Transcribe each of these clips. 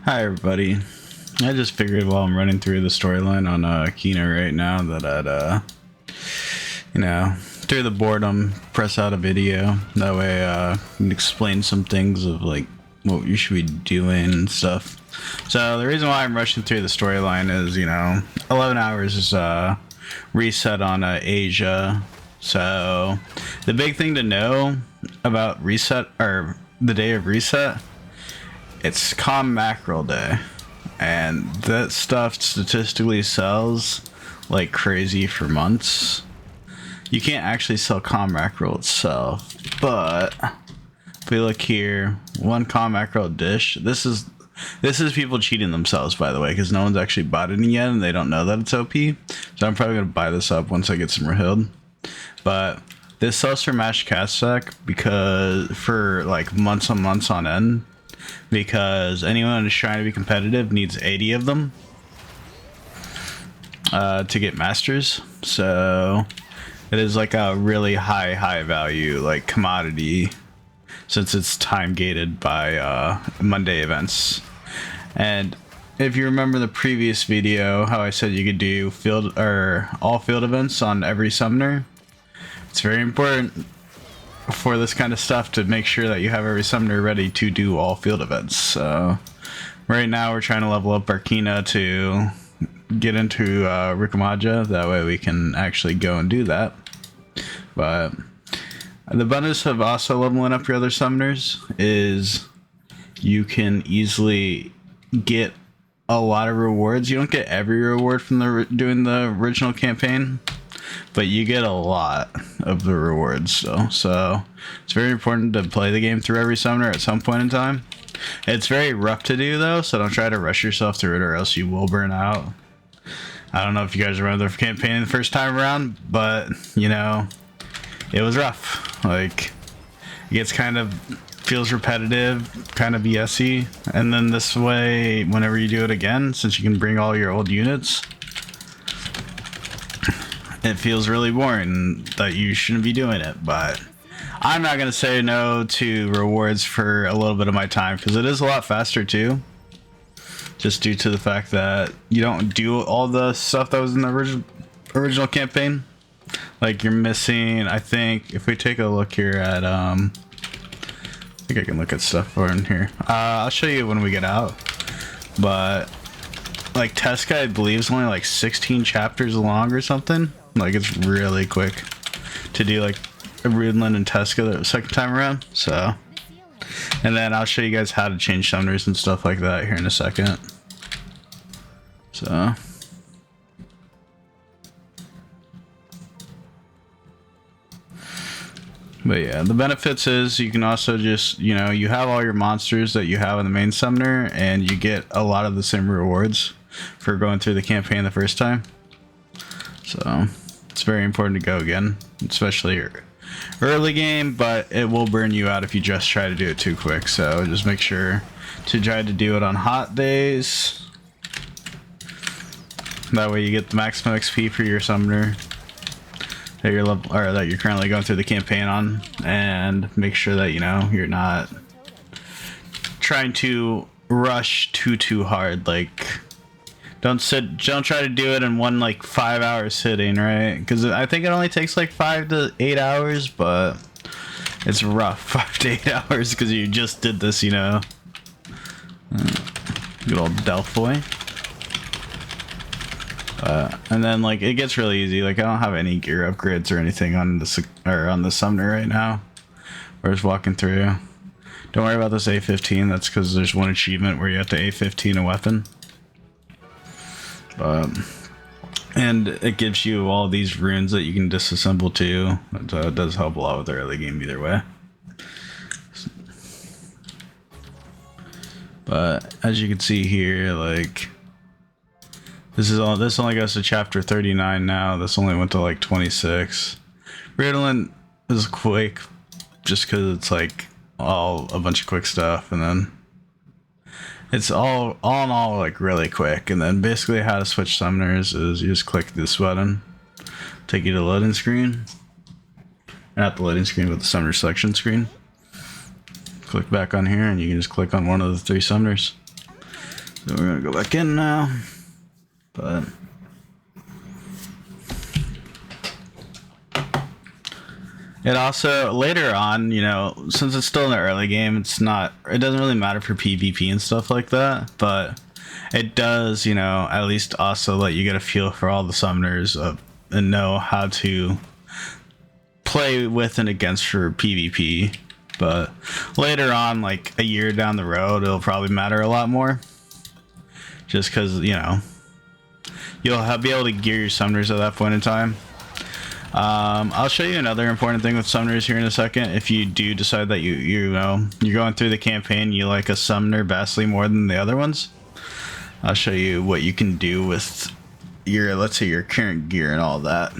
Hi everybody. I just figured while I'm running through the storyline on Kina right now that I'd through the boredom press out a video. That way I can explain some things of like what you should be doing and stuff. So the reason why I'm rushing through the storyline is, 11 hours is reset on Asia. So the big thing to know about reset, or the day of reset, it's com mackerel day, and that stuff statistically sells like crazy for months. You can't actually sell com mackerel itself, but if we look here, one com mackerel dish, this is people cheating themselves, by the way, because no one's actually bought it yet and they don't know that it's OP. So I'm probably gonna buy this up once I get some rehealed. But this sells for match cast sec because for like months and months on end, because anyone who's trying to be competitive needs 80 of them to get masters. So it is like a really high value like commodity, since it's time gated by Monday events. And if you remember the previous video, how I said you could do field or all field events on every summoner, it's very important for this kind of stuff to make sure that you have every summoner ready to do all field events. So right now we're trying to level up our Kina to get into Rikamaja. That way we can actually go and do that. But the bonus of also leveling up your other summoners is you can easily get a lot of rewards. You don't get every reward from doing the original campaign, but you get a lot of the rewards still. So it's very important to play the game through every summoner at some point in time. It's very rough to do though, so don't try to rush yourself through it or else you will burn out. I don't know if you guys remember the campaign the first time around, but it was rough. Like, it gets feels repetitive, kind of BS-y, and then this way, whenever you do it again, since you can bring all your old units, it feels really boring that you shouldn't be doing it. But I'm not going to say no to rewards for a little bit of my time, because it is a lot faster too, just due to the fact that you don't do all the stuff that was in the original campaign. Like, you're missing, I think, if we take a look here at, I think I can look at stuff for in here. I'll show you when we get out. But, like, Tesca, I believe, is only like 16 chapters long or something. Like, it's really quick to do, like, a Rudland and Tesca the second time around. So, and then I'll show you guys how to change summoners and stuff like that here in a second. So, but yeah, the benefits is you can also just, you have all your monsters that you have in the main summoner, and you get a lot of the same rewards for going through the campaign the first time. So it's very important to go again, especially early game, but it will burn you out if you just try to do it too quick. So just make sure to try to do it on hot days. That way you get the maximum XP for your summoner that you're that you're currently going through the campaign on, and make sure that you're not trying to rush too hard. Like, don't try to do it in one like 5 hour sitting, right? Because I think it only takes like 5 to 8 hours, but it's rough. 5 to 8 hours because you just did this, good old Delph boy. And then like it gets really easy. Like, I don't have any gear upgrades or anything on the summoner right now. We're just walking through. Don't worry about this A15. That's because there's one achievement where you have to A15 a weapon. And it gives you all these runes that you can disassemble too. It does help a lot with the early game either way. But as you can see here, like, this only goes to chapter 39 now. This only went to like 26. Ritalin is quick just because it's like a bunch of quick stuff, and then it's all in all like really quick. And then basically how to switch summoners is you just click this button, take you to the loading screen. Not the loading screen, but the summoner selection screen. Click back on here and you can just click on one of the 3 summoners. So we're gonna go back in now, but it also later on, you know, since it's still in the early game, it doesn't really matter for PvP and stuff like that, but it does, you know, at least also let you get a feel for all the summoners and know how to play with and against for PvP. But later on, like a year down the road, it'll probably matter a lot more. Just because, you know, you'll be able to gear your summoners at that point in time. I'll show you another important thing with summoners here in a second. If you do decide that you know, you're going through the campaign, you like a summoner vastly more than the other ones, I'll show you what you can do with your, let's say, your current gear and all that.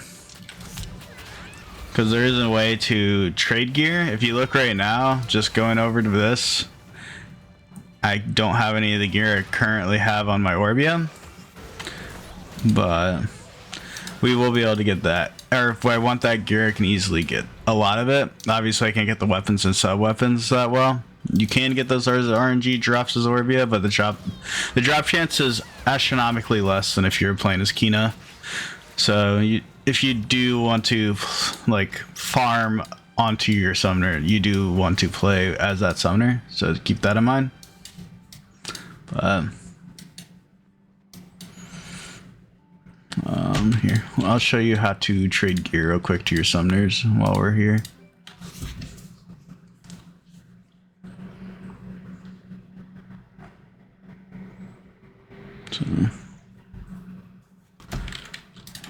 Because there is a way to trade gear. If you look right now, just going over to this, I don't have any of the gear I currently have on my Orbia, but we will be able to get that. Or if I want that gear, I can easily get a lot of it. Obviously, I can't get the weapons and sub-weapons that well. You can get those as RNG drops as Orbia, but the drop chance is astronomically less than if you're playing as Kina. So if you do want to like farm onto your summoner, you do want to play as that summoner. So keep that in mind. But here, I'll show you how to trade gear real quick to your summoners while we're here. So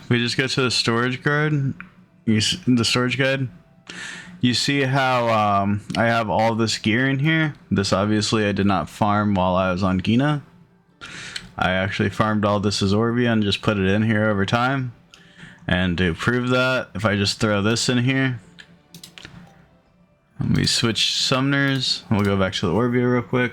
we just go to the storage guide. The storage guide. You see how I have all this gear in here? This obviously I did not farm while I was on Kina. I actually farmed all this as Orbia and just put it in here over time. And to prove that, if I just throw this in here, and we switch summoners, we'll go back to the Orbia real quick.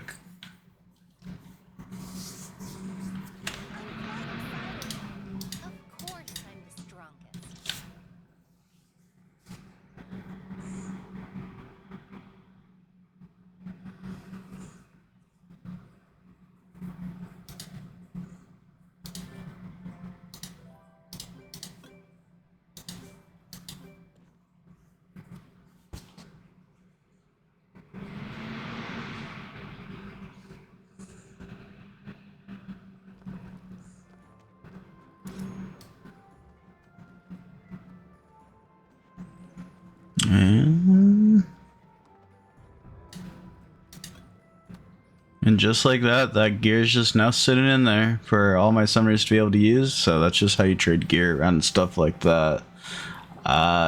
And just like that, that gear is just now sitting in there for all my summoners to be able to use. So that's just how you trade gear around and stuff like that.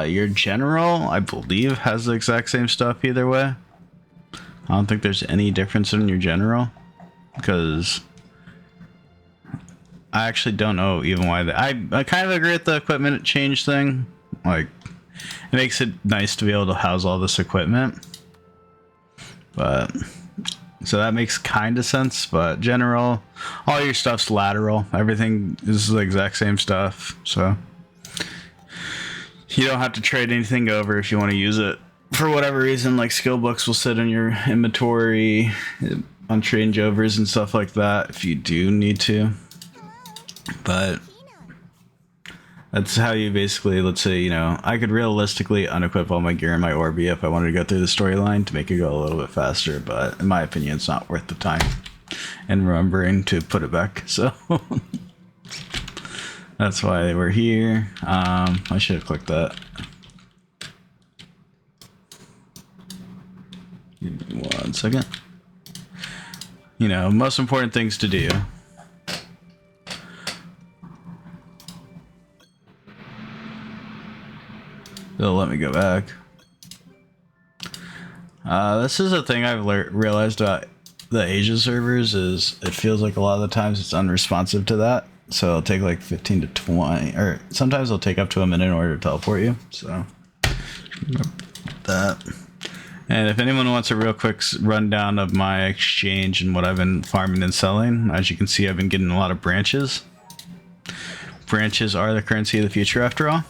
Your general, I believe, has the exact same stuff either way. I don't think there's any difference in your general, because I actually don't know even why I kind of agree with the equipment change thing. Like, it makes it nice to be able to house all this equipment, but so that makes kind of sense. But general, all your stuff's lateral, everything is the exact same stuff, so you don't have to trade anything over if you want to use it for whatever reason. Like, skill books will sit in your inventory on changeovers and stuff like that if you do need to. But that's how you basically, let's say, you know, I could realistically unequip all my gear in my Orbia if I wanted to go through the storyline to make it go a little bit faster, but in my opinion, it's not worth the time and remembering to put it back. So that's why we're here. I should have clicked that. Give me 1 second. You know, most important things to do. They'll let me go back. This is a thing I've realized about the Asia servers, is it feels like a lot of the times it's unresponsive to that. So it'll take like 15 to 20, or sometimes it'll take up to a minute in order to teleport you. So that. And if anyone wants a real quick rundown of my exchange and what I've been farming and selling, as you can see, I've been getting a lot of branches. Branches are the currency of the future after all.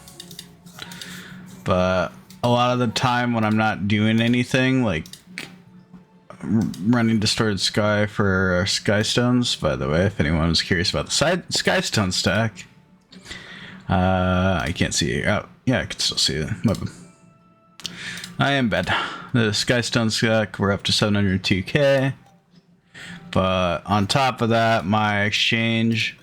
But a lot of the time when I'm not doing anything, like running Distorted Sky for our Skystones, by the way, if anyone was curious about the Skystone stack. I can't see it. Oh, yeah, I can still see it. I am bad. The Skystone stack, we're up to 702k. But on top of that, my exchange,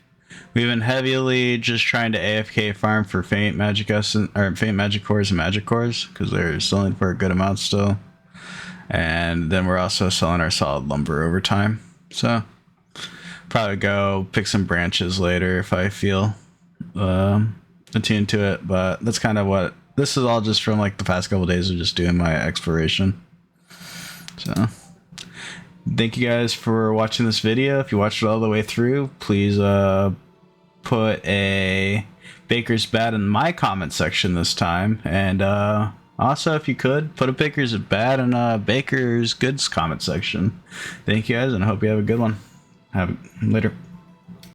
we've been heavily just trying to AFK farm for Faint Magic Essence, or Faint Magic Cores and Magic Cores, because they're selling for a good amount still. And then we're also selling our solid lumber over time. So probably go pick some branches later if I feel attuned to it. But that's kind of what this is all just from like the past couple days of just doing my exploration. So thank you guys for watching this video. If you watched it all the way through, please put a Baker's Bad in my comment section this time. And also, if you could, put a Baker's Bad in Baker's Goods comment section. Thank you guys, and I hope you have a good one. Have later.